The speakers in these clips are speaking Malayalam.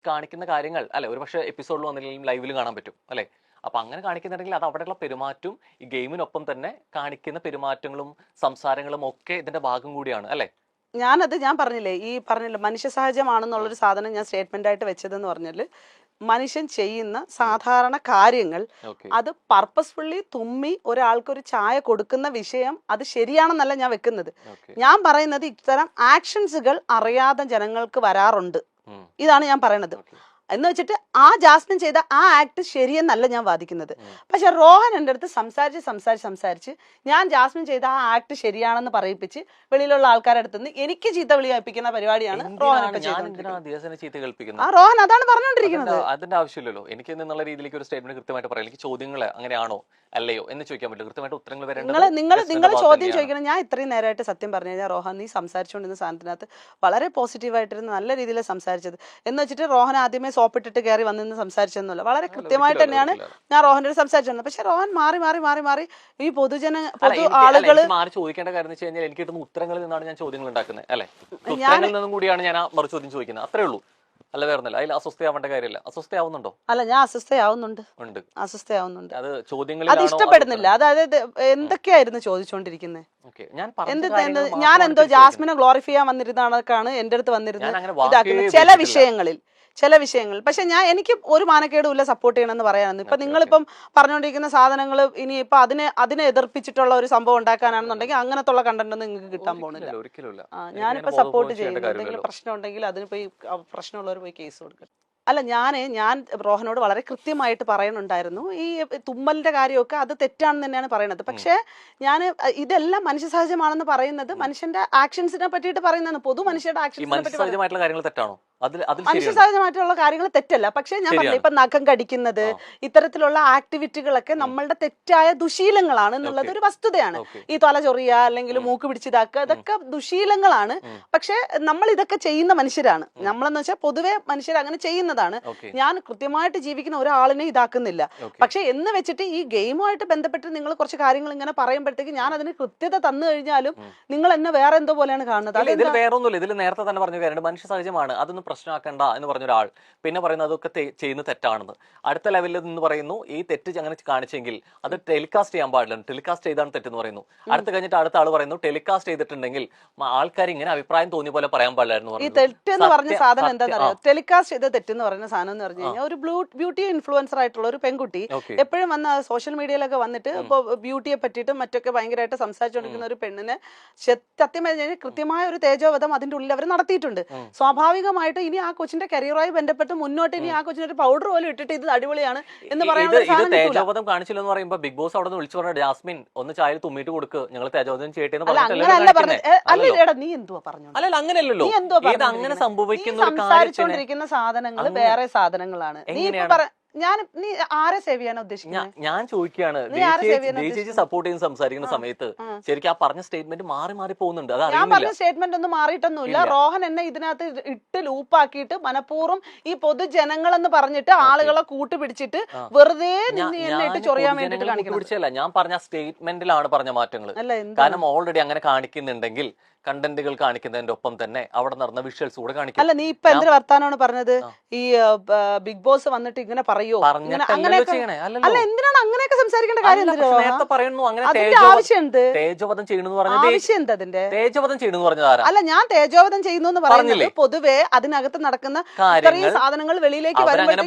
കാണിക്കുന്ന കാര്യങ്ങൾ അല്ലെ ഒരു പക്ഷേ എപ്പിസോഡിൽ വന്നില്ലെങ്കിലും ലൈവിൽ കാണാൻ പറ്റും അല്ലെ. അപ്പൊ അങ്ങനെ കാണിക്കുന്നുണ്ടെങ്കിൽ അത് അവിടെയുള്ള പെരുമാറ്റവും ഈ ഗെയിമിനൊപ്പം തന്നെ കാണിക്കുന്ന പെരുമാറ്റങ്ങളും സംസാരങ്ങളും ഒക്കെ ഇതിന്റെ ഭാഗം കൂടിയാണ് അല്ലെ. ഞാൻ പറഞ്ഞില്ലേ മനുഷ്യ സഹജമാണെന്നുള്ളൊരു സാധനം ഞാൻ സ്റ്റേറ്റ്മെന്റ് ആയിട്ട് വെച്ചതെന്ന് പറഞ്ഞാല് മനുഷ്യൻ ചെയ്യുന്ന സാധാരണ കാര്യങ്ങൾ അത് പർപ്പസ്ഫുള്ളി തുമ്മി ഒരാൾക്കൊരു ചായ കൊടുക്കുന്ന വിഷയം അത് ശരിയാണെന്നല്ല ഞാൻ വെക്കുന്നത്. ഞാൻ പറയുന്നത് ഇത്തരം ആക്ഷൻസുകൾ അറിയാതെ ജനങ്ങൾക്ക് വരാറുണ്ട്, ഇതാണ് ഞാൻ പറയുന്നത്. എന്ന് വെച്ചിട്ട് ആ ജാസ്മിൻ ചെയ്ത ആ ആക്ട് ശരിയെന്നല്ല ഞാൻ വാദിക്കുന്നത്. പക്ഷെ റോഹൻ എൻ്റെ അടുത്ത് സംസാരിച്ച് ഞാൻ ജാസ്മിൻ ചെയ്ത ആ ആക്ട് ശരിയാണെന്ന് പറയിപ്പിച്ച് വെളിയിലുള്ള ആൾക്കാരുടെ അടുത്ത് നിന്ന് എനിക്ക് ചീത്ത വിളി കേൾപ്പിക്കുന്ന പരിപാടിയാണ് റോഹൻ റോഹൻ അതാണ് പറഞ്ഞുകൊണ്ടിരിക്കുന്നത്. അതിന്റെ ആവശ്യമില്ലല്ലോ എനിക്ക് എന്നുള്ള രീതിയിലേക്ക് ഒരു സ്റ്റേറ്റ്മെന്റ് കൃത്യമായിട്ട് പറയാം. എനിക്ക് ചോദ്യങ്ങൾ അങ്ങനെയാണോ അല്ലയോ എന്ന് ചോദിക്കാൻ പറ്റില്ല, കൃത്യമായിട്ട് ഉത്തരങ്ങൾ നിങ്ങൾ ചോദ്യം ചോദിക്കണം. ഞാൻ ഇത്രയും നേരമായിട്ട് സത്യം പറഞ്ഞു കഴിഞ്ഞാൽ റോഹൻ നീ സംസാരിച്ചുകൊണ്ടിരുന്ന സാധനത്തിനകത്ത് വളരെ പോസിറ്റീവായിട്ടിരുന്ന നല്ല രീതിയിൽ സംസാരിച്ചത് എന്ന് വെച്ചിട്ട് റോഹൻ ആദ്യമേ സോപ്പിട്ടിട്ട് കയറി വന്നിന്ന് സംസാരിച്ചെന്നല്ല, വളരെ കൃത്യമായിട്ട് തന്നെയാണ് ഞാൻ റോഹന്റെ സംസാരിച്ചത്. പക്ഷെ റോഹൻ മാറി ഈ പൊതു ആളുകൾ ചോദിക്കേണ്ട കാര്യം വെച്ച് കഴിഞ്ഞാൽ എനിക്ക് കിട്ടുന്ന ഉത്തരങ്ങളിൽ നിന്നാണ് ഞാൻ ചോദ്യങ്ങൾ ഉണ്ടാക്കുന്നത് അല്ലെ. ഉത്തരങ്ങളിൽ നിന്നും കൂടിയാണ് ഞാൻ മറു ചോദ്യം ചോദിക്കുന്നത്, അത്രേ ഉള്ളൂ. അല്ല വേറൊന്നല്ല, അതിൽ അസ്വസ്ഥയാവേണ്ട കാര്യമില്ല. അസ്വസ്ഥയാവുന്നുണ്ടോ? അല്ല ഞാൻ അസ്വസ്ഥയാവുന്നുണ്ട്. അത് ചോദ്യങ്ങൾ അത് ഇഷ്ടപ്പെടുന്നില്ല. അതായത് എന്തൊക്കെയായിരുന്നു ചോദിച്ചോണ്ടിരിക്കുന്നത്? ഞാൻ എന്തോ ജാസ്മിനെ ഗ്ലോറിഫൈ ചെയ്യാൻ വന്നിരുന്നതാണ് എന്റെ അടുത്ത് വന്നിരുന്നത് ഇതാക്കുന്നത് ചില വിഷയങ്ങൾ. പക്ഷെ എനിക്ക് ഒരു മാനക്കേടും ഇല്ല സപ്പോർട്ട് ചെയ്യണമെന്ന് പറയാനൊന്നും. ഇപ്പൊ നിങ്ങളിപ്പം പറഞ്ഞുകൊണ്ടിരിക്കുന്ന സാധനങ്ങൾ ഇനി ഇപ്പൊ അതിനെ എതിർപ്പിച്ചിട്ടുള്ള ഒരു സംഭവം ഉണ്ടാക്കാനാണെന്നുണ്ടെങ്കിൽ അങ്ങനത്തുള്ള കണ്ടന്റ് ഒന്നും നിങ്ങൾക്ക് കിട്ടാൻ പോകുന്നില്ല. ഞാനിപ്പോ സപ്പോർട്ട് ചെയ്യുന്നു. എന്തെങ്കിലും പ്രശ്നം ഉണ്ടെങ്കിൽ അതിന് പോയി പ്രശ്നമുള്ളവർ പോയി കേസ് കൊടുക്കണം. അല്ല ഞാൻ റോഹനോട് വളരെ കൃത്യമായിട്ട് പറയുന്നുണ്ടായിരുന്നു ഈ തുമ്മലിന്റെ കാര്യമൊക്കെ അത് തെറ്റാണെന്ന് തന്നെയാണ് പറയുന്നത്. പക്ഷെ ഞാൻ ഇതെല്ലാം മനുഷ്യ സഹജമാണെന്ന് പറയുന്നത് മനുഷ്യന്റെ ആക്ഷൻസിനെ പറ്റിയിട്ട് പറയുന്നതാണ്. പൊതു മനുഷ്യരുടെ ആക്ഷൻസിനെ പറ്റി മനുഷ്യ സഹജമായിട്ടുള്ള കാര്യങ്ങൾ തെറ്റല്ല. പക്ഷെ ഞാൻ പറഞ്ഞില്ല ഇപ്പൊ നഖം കടിക്കുന്നത് ഇത്തരത്തിലുള്ള ആക്ടിവിറ്റികളൊക്കെ നമ്മളുടെ തെറ്റായ ദുശീലങ്ങളാണ് എന്നുള്ളത് ഒരു വസ്തുതയാണ്. ഈ തല ചൊറിയ അല്ലെങ്കിൽ മൂക്ക് പിടിച്ചിതാക്കുക ഇതൊക്കെ ദുശീലങ്ങളാണ്. പക്ഷെ നമ്മൾ ഇതൊക്കെ ചെയ്യുന്ന മനുഷ്യരാണ്. നമ്മളെന്ന് വെച്ചാൽ പൊതുവെ മനുഷ്യർ അങ്ങനെ ചെയ്യുന്നതാണ്. ഞാൻ കൃത്യമായിട്ട് ജീവിക്കുന്ന ഒരാളിനെ ഇതാക്കുന്നില്ല. പക്ഷെ എന്ന് വെച്ചിട്ട് ഈ ഗെയിമുമായിട്ട് ബന്ധപ്പെട്ട് നിങ്ങൾ കുറച്ച് കാര്യങ്ങൾ ഇങ്ങനെ പറയുമ്പോഴത്തേക്ക് ഞാൻ അതിന് കൃത്യത തന്നു കഴിഞ്ഞാലും നിങ്ങൾ എന്നെ വേറെ എന്തോ പോലെയാണ് കാണുന്നത്. ഇതിൽ വേറെ ഒന്നുമില്ല. ഇതിൽ നേരത്തെ തന്നെ പറഞ്ഞു കാര്യമുണ്ട്, മനുഷ്യ സഹജമാണ്, അതൊന്നും പ്രശ്നമാക്കണ്ട എന്ന് പറഞ്ഞ ഒരാൾ പിന്നെ പറയുന്നത് അതൊക്കെ ചെയ്യുന്നത് തെറ്റാണെന്ന്. അടുത്ത ലെവലിൽ നിന്ന് പറയുന്നു ഈ തെറ്റ് അങ്ങനെ കാണിച്ചെങ്കിൽ അത് ടെലികാസ്റ്റ് ചെയ്യാൻ പാടില്ല, ടെലികാസ്റ്റ് ചെയ്താണ് തെറ്റെന്ന് പറയുന്നു. അടുത്ത് കഴിഞ്ഞിട്ട് അടുത്ത ആൾ പറയുന്നു ടെലികാസ്റ്റ് ചെയ്തിട്ടുണ്ടെങ്കിൽ ആൾക്കാർ ഇങ്ങനെ അഭിപ്രായം തോന്നിയ പോലെ പറയാൻ പാടില്ലായിരുന്നു. ഈ തെറ്റെന്ന് പറഞ്ഞ സാധനം എന്താണെന്ന് ടെലികാസ്റ്റ് ചെയ്ത തെറ്റെന്ന് പറയുന്ന സാധനം എന്ന് പറഞ്ഞു കഴിഞ്ഞാൽ ഒരു ബ്യൂട്ടി ഇൻഫ്ലുവൻസർ ആയിട്ടുള്ള ഒരു പെൺകുട്ടി എപ്പോഴും വന്ന സോഷ്യൽ മീഡിയയിലൊക്കെ വന്നിട്ട് ഇപ്പൊ ബ്യൂട്ടിയെ പറ്റിയിട്ടും മറ്റൊക്കെ ഭയങ്കരമായിട്ട് സംസാരിച്ചുകൊണ്ടിരിക്കുന്ന ഒരു പെണ്ണിന് സത്യമായി കൃത്യമായ ഒരു തേജോവധം അതിന്റെ ഉള്ളിൽ അവർ നടത്തിയിട്ടുണ്ട്. സ്വാഭാവികമായിട്ട് ഇനി ആ കൊച്ചിന്റെ കരിയറുമായി ബന്ധപ്പെട്ട് മുന്നോട്ട് ഇനി ആ കൊച്ചിന്റെ ഒരു പൗഡർ പോലും ഇട്ടിട്ട് ഇത് അടിപൊളിയാണ് എന്ന് പറയുന്നത് തേജോവധം കാണിച്ചില്ലെന്ന് പറയുമ്പോ ബിഗ് ബോസ് അവിടെ നിന്ന് വിളിച്ചു പറഞ്ഞ ജാസ്മിൻ ഒന്ന് ചായ തുമ്മിട്ട് കൊടുക്ക്, ഞങ്ങൾ തേജോവധം ചെയ്യട്ടെ എന്ന് നീ എന്തുവാ പറഞ്ഞു? അല്ല അങ്ങനെയല്ലോ, അങ്ങനെ സംസാരിച്ചുകൊണ്ടിരിക്കുന്ന സാധനങ്ങൾ വേറെ സാധനങ്ങളാണ്. നീ ആരെ സേവ് ചെയ്യാനാ ഉദ്ദേശിക്കുന്നത്? ഞാൻ ചോദിക്കുകയാണ്, ചേച്ചി സപ്പോർട്ട് ചെയ്യുന്ന സംസാരിക്കുന്ന സമയത്ത് ശരിക്കും ആ പറഞ്ഞ സ്റ്റേറ്റ്മെന്റ് മാറി പോകുന്നുണ്ട്. ഞാൻ പറഞ്ഞ സ്റ്റേറ്റ്മെന്റ് ഒന്നും മാറിയിട്ടൊന്നുമില്ല. റോഹൻ എന്നെ ഇതിനകത്ത് ഇട്ട് ലൂപ്പാക്കിയിട്ട് മനഃപൂർവ്വം ഈ പൊതുജനങ്ങൾ എന്ന് പറഞ്ഞിട്ട് ആളുകളെ കൂട്ടുപിടിച്ചിട്ട് വെറുതെ എന്നെ ഇട്ട് ചൊറിയാൻ വേണ്ടിട്ട് കാണിക്കണം. ഞാൻ പറഞ്ഞ സ്റ്റേറ്റ്മെന്റിലാണ് പറഞ്ഞ മാറ്റങ്ങൾ. കാരണം ഓൾറെഡി അങ്ങനെ കാണിക്കുന്നുണ്ടെങ്കിൽ കണ്ടന്റുകൾ കാണിക്കുന്നതിന്റെ ഒപ്പം തന്നെ അവിടെ നടന്ന വിഷ്വൽസ് കൂടെ കാണിക്കും. അല്ല നീ ഇപ്പൊ എന്തൊരു വർത്താനമാണ് പറഞ്ഞത്? ഈ ബിഗ് ബോസ് വന്നിട്ട് ഇങ്ങനെ പറയോ? അല്ല എന്തിനാണ് അങ്ങനെയൊക്കെ സംസാരിക്കേണ്ട കാര്യം? തേജോവധം ചെയ്യണമെന്ന് പറഞ്ഞത് അല്ല ഞാൻ തേജോവധം ചെയ്യുന്നു എന്ന് പറയുന്നത് പൊതുവെ അതിനകത്ത് നടക്കുന്ന ഇത്രയും സാധനങ്ങൾ വെളിയിലേക്ക്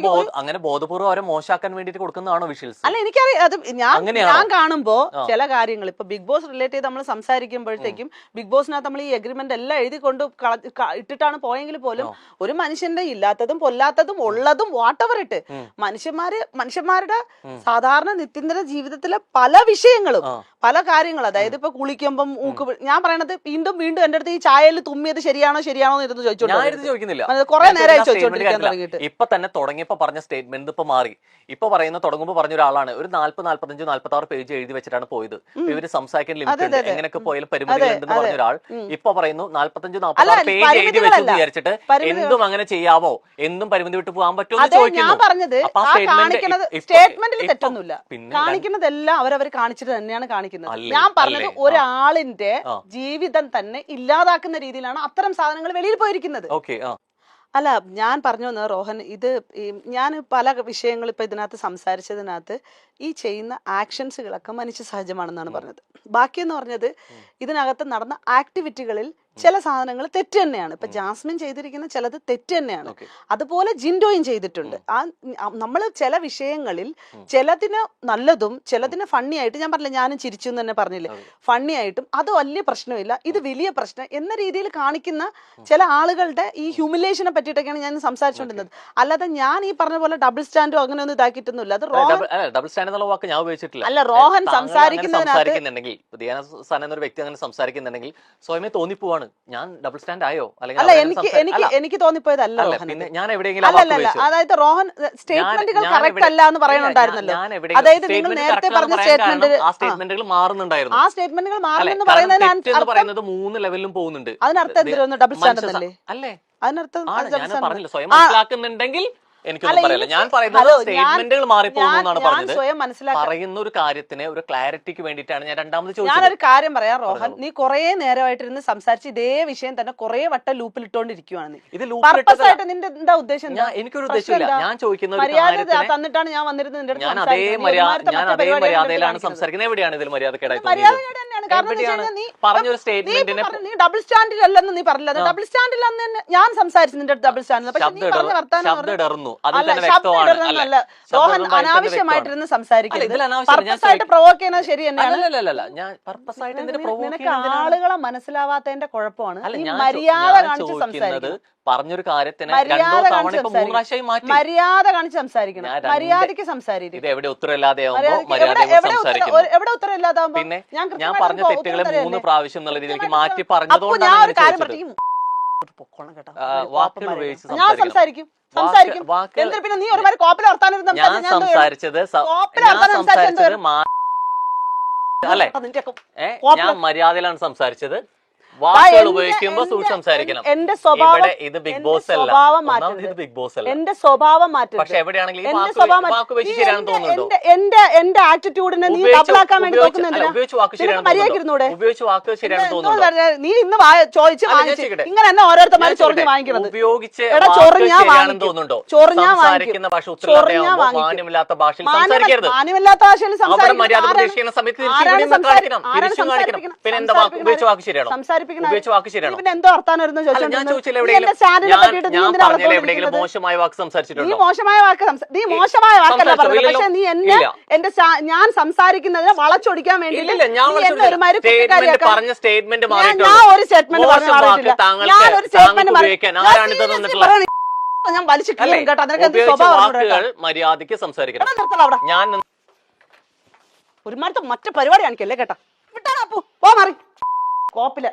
അങ്ങനെ ബോധപൂർവ്വം അവരെ മോശമാക്കാൻ വേണ്ടിട്ട് കൊടുക്കുന്നതാണോ വിഷ്വൽസ്? അല്ല എനിക്കറിയാം. അത് ഞാൻ കാണുമ്പോ ചില കാര്യങ്ങൾ ഇപ്പൊ ബിഗ് ബോസ് റിലേറ്റ് ചെയ്ത് നമ്മൾ സംസാരിക്കുമ്പോഴത്തേക്കും ബിഗ് ബോസിനകത്ത് നമ്മൾ ഈ എഗ്രിമെന്റ് എല്ലാം എഴുതി കൊണ്ട് ഇട്ടിട്ടാണ് പോയെങ്കിൽ പോലും ഒരു മനുഷ്യന്റെ ഇല്ലാത്തതും പൊല്ലാത്തതും ഉള്ളതും വാട്ടവർ ഇട്ട് മനുഷ്യന്മാരുടെ സാധാരണ നിത്യന്തര ജീവിതത്തിലെ പല വിഷയങ്ങളും പല കാര്യങ്ങളും, അതായത് ഇപ്പൊ കുളിക്കുമ്പം ഞാൻ പറയണത് വീണ്ടും എന്റെ അടുത്ത് ഈ ചായയിൽ തുമ്മിയത് ശരിയാണോ എന്ന് ഇരുന്ന് ചോദിച്ചോണ്ടിരിക്കുന്നില്ല. കുറെ നേരമായി ചോദിച്ചോണ്ടിരിക്കാൻ തുടങ്ങിയിട്ട്. ഇപ്പൊ തന്നെ തുടങ്ങിയപ്പോ പറഞ്ഞ സ്റ്റേറ്റ്മെന്റ് ഇപ്പൊ മാറി. ഇപ്പൊ തുടങ്ങുമ്പോ പറഞ്ഞ ഒരാളാണ് ഒരു 45-46 പേജ് എഴുതി വെച്ചിട്ടാണ് പോയത്. ഇവര് സംസാരിക്കാൻ ലിമിറ്റ് ഉണ്ട്, എങ്ങനെയൊക്കെ പോയാലും പരിമിതികൾ ഉണ്ടെന്ന് പറഞ്ഞ ഒരാൾ ഇപ്പൊ പറയുന്നു 45-46 പേജ് എഴുതി വെച്ചെന്ന് വിചാരിച്ചിട്ട് എന്തും അങ്ങനെ ചെയ്യാവോ, എന്തും പരിമിതി വിട്ട് പോകാൻ പറ്റുമോ ചോദിക്കുന്നു. സ്റ്റേറ്റ്മെന്റിൽ തെറ്റൊന്നുമില്ല, കാണിക്കുന്നതെല്ലാം അവരവർ കാണിച്ചിട്ട് തന്നെയാണ് കാണിക്കുന്നത്. ഞാൻ പറഞ്ഞത് ഒരാളിന്റെ ജീവിതം തന്നെ ഇല്ലാതാക്കുന്ന രീതിയിലാണ് അത്തരം സാധനങ്ങൾ വെളിയിൽ പോയിരിക്കുന്നത്. അല്ല ഞാൻ പറഞ്ഞു വന്നത് റോഹൻ, ഇത് ഞാൻ പല വിഷയങ്ങൾ ഇപ്പൊ ഇതിനകത്ത് സംസാരിച്ചതിനകത്ത് ഈ ചെയ്യുന്ന ആക്ഷൻസുകളൊക്കെ മനുഷ്യ സഹജമാണെന്നാണ് പറഞ്ഞത്. ബാക്കിയെന്ന് പറഞ്ഞത് ഇതിനകത്ത് നടന്ന ആക്ടിവിറ്റികളിൽ ചില സാധനങ്ങൾ തെറ്റ് തന്നെയാണ്. ഇപ്പൊ ജാസ്മിൻ ചെയ്തിരിക്കുന്ന ചിലത് തെറ്റ് തന്നെയാണ്. അതുപോലെ ജിൻഡോയും ചെയ്തിട്ടുണ്ട്. നമ്മൾ ചില വിഷയങ്ങളിൽ ചിലതിന് നല്ലതും ചിലതിന് ഫണ്ണി ആയിട്ട്, ഞാൻ പറഞ്ഞില്ല ഞാനും ചിരിച്ചു എന്ന് തന്നെ പറഞ്ഞില്ലേ, ഫണ്ണി ആയിട്ടും അത് വലിയ പ്രശ്നമില്ല, ഇത് വലിയ പ്രശ്നം എന്ന രീതിയിൽ കാണിക്കുന്ന ചില ആളുകളുടെ ഈ ഹ്യൂമിലേഷനെ പറ്റിയിട്ടൊക്കെയാണ് ഞാൻ സംസാരിച്ചുകൊണ്ടിരുന്നത്. അല്ലാതെ ഞാൻ ഈ പറഞ്ഞ പോലെ ഡബിൾ സ്റ്റാൻഡോ അങ്ങനെ ഒന്നും ഇതാക്കിയിട്ടൊന്നുമില്ല. അത് ഡബിൾ സ്റ്റാൻഡ് എന്നുള്ള വാക്ക് ഞാൻ ഉപയോഗിച്ചിട്ടില്ല. അല്ല, റോഹൻ സംസാരിക്കുന്നതിനകത്ത് ദിയാന സന എന്നൊരു വ്യക്തി അങ്ങനെ സംസാരിക്കുന്നുണ്ടെങ്കിൽ സ്വയമേ തോന്നിപ്പോവാണ് ഞാൻ ഡബിൾ സ്റ്റാൻഡ് ആയോ, അല്ല എനിക്ക് തോന്നിപ്പോയതല്ല റോഹൻ. പിന്നെ ഞാൻ എവിടെയെങ്കിലും അല്ലല്ല, അതായത് റോഹൻ സ്റ്റേറ്റ്മെന്റുകൾ കറക്റ്റ് അല്ല എന്ന് പറയുന്നുണ്ടായിരുന്നല്ലോ. അതായത് നിങ്ങൾ നേരത്തെ പറഞ്ഞ സ്റ്റേറ്റ്മെന്റുകൾ മാറുന്നുണ്ടായിരുന്നു. ആ സ്റ്റേറ്റ്മെന്റുകൾ മാറുന്നെന്ന് പറയുന്നത് 3 ലെവലിലും പോകുന്നുണ്ട്. അതിനർത്ഥം എന്തിനാണ് ഡബിൾ സ്റ്റാൻഡ് അല്ലേ? അല്ലേ, അതിനർത്ഥം ഞാൻ പറഞ്ഞില്ല സ്വയം മനസ്സിലാക്കുന്നുണ്ടെങ്കിൽ എനിക്കൊന്നും പറയില്ല. ഞാൻ പറയുന്നത് സ്റ്റേറ്റ്മെന്റുകൾ മാറിപ്പോകുന്നാണ് പറഞ്ഞത്. പറയുന്ന ഒരു കാര്യത്തിന് ഒരു ക്ലാരിറ്റിക്ക് വേണ്ടിയിട്ടാണ് ഞാൻ രണ്ടാമത് ചോദിച്ചത്. ഞാനൊരു കാര്യം പറയാം റോഹൻ, നീ കുറെ നേരമായിട്ടിരുന്ന് സംസാരിച്ച് ഇതേ വിഷയം തന്നെ കുറെ വട്ടം ലൂപ്പിൽ ഇട്ടോണ്ടിരിക്കുവാണ്. ഇത് പർപ്പസായിട്ട് നിന്റെ എന്താ ഉദ്ദേശം? എനിക്കൊരു ഉദ്ദേശമില്ല. ഞാൻ ചോദിക്കുന്ന മര്യാദ തന്നിട്ടാണ് ഞാൻ വന്നിരുന്നത്. ഞാൻ അതേ മര്യാദയിലാണ് സംസാരിക്കുന്നത്. എവിടെയാണ് ഇതിൽ മര്യാദക്കേടായിട്ട് പറഞ്ഞൊരു സ്റ്റേറ്റ്മെന്റിനെ നീ ഡബിൾ സ്റ്റാൻഡിൽ അല്ലെന്ന് നീ പറഞ്ഞില്ല. ഡബിൾ സ്റ്റാൻഡിൽ അന്ന് ഞാൻ സംസാരിച്ചു നിന്റെ ഡബിൾ സ്റ്റാൻഡിൽ. ശബ്ദം ഇടർന്നു. അനാവശ്യമായിട്ടിരുന്ന് സംസാരിക്കുന്നത് പ്രൊവോക്ക് ചെയ്യുന്നത് ശരി തന്നെയാണ്. നിനക്ക് ആളുകളെ മനസ്സിലാവാത്തതിന്റെ കുഴപ്പമാണ്. മര്യാദ കാണിച്ച് സംസാരിക്കുന്നത്. പറഞ്ഞൊരു കാര്യത്തിന് മര്യാദ കാണിച്ച് സംസാരിക്കണം. മര്യാദക്ക് സംസാരിക്കും. ഇത് എവിടെ ഉത്തരവില്ലാതെ എവിടെ ഉത്തരവില്ലാതാവുമ്പോ പിന്നെ ഞാൻ പറഞ്ഞ തെറ്റുകളെ 3 പ്രാവശ്യം എന്നുള്ള രീതിയിലേക്ക് മാറ്റി പറഞ്ഞതുകൊണ്ടാണ് വാക്കുകൾ ഉപയോഗിച്ച് ഞാൻ സംസാരിക്കും. പിന്നെ നീ ഒരുമാതിരി കോപ്പിൽ വർത്താനം സംസാരിച്ചത് അല്ലെ, ഞാൻ മര്യാദയിലാണ് സംസാരിച്ചത്. വാക്കുകൾ ഉപയോഗിക്കുമ്പോൾ സൂക്ഷിച്ച് സംസാരിക്കണം. എന്റെ സ്വഭാവം ഇത് ബിഗ് ബോസ് അല്ല, ഇത് ബിഗ് ബോസ് അല്ല. എന്റെ സ്വഭാവം മാറ്റും. പക്ഷെ എവിടെയാണെങ്കിലും എന്റെ ആറ്റിറ്റ്യൂഡിനെ നീ ഡബിളാക്കാൻ വേണ്ടി നോക്കുന്നുണ്ട്. ഉപയോഗിച്ച് വാക്ക് ശരിയാണ് തോന്നുന്നു. നീ ഇന്ന് ചോദിച്ച് ഇങ്ങനെ തന്നെ ഓരോരുത്തർ ചൊറിഞ്ഞ് വാങ്ങിക്കുന്നത്. ഉപയോഗിച്ച് തോന്നുന്നുണ്ടോ? സംസാരിക്കുന്ന ഭാഷ മാന്യമില്ലാത്ത ഭാഷയിൽ സംസാരിക്കരുത്. മാന്യമില്ലാത്ത ഭാഷയിൽ മര്യാദ ഉപദേശിക്കുന്ന സമയത്ത് തിരിച്ചും കാണിക്കണം. പിന്നെ എന്താ ഉപയോഗിച്ച് വാക്ക് ശരിയാണോ? ഉപയോഗിച്ച വാക്ക് ശരിയാണോ? പിന്നെ എന്തോ വർത്താനായിരുന്നു ഞാൻ ചോദിച്ചില്ല എവിടെയെങ്കിലും മോശമായ വാക്ക് സംസാരിച്ചിട്ടുണ്ടോ? നീ മോശമായ വാക്കല്ല പറഞ്ഞത്. പക്ഷെ നീ എന്നെ എന്റെ ഞാൻ സംസാരിക്കുന്നതിനെ വളച്ചൊടിക്കാൻ വേണ്ടി പറഞ്ഞ സ്റ്റേറ്റ്മെന്റ് ഞാൻ ഒരു സ്റ്റേറ്റ്മെന്റ് ഞാൻ വലിച്ചു വാക്കുകൾ മര്യാദയ്ക്ക് സംസാരിക്കണം. ഞാൻ ഒരുമാതിരത്തെ മറ്റു പരിപാടി കാണിക്കല്ലേ കേട്ടാ. വിട്ടാ പോ മാറി കോപ്പില്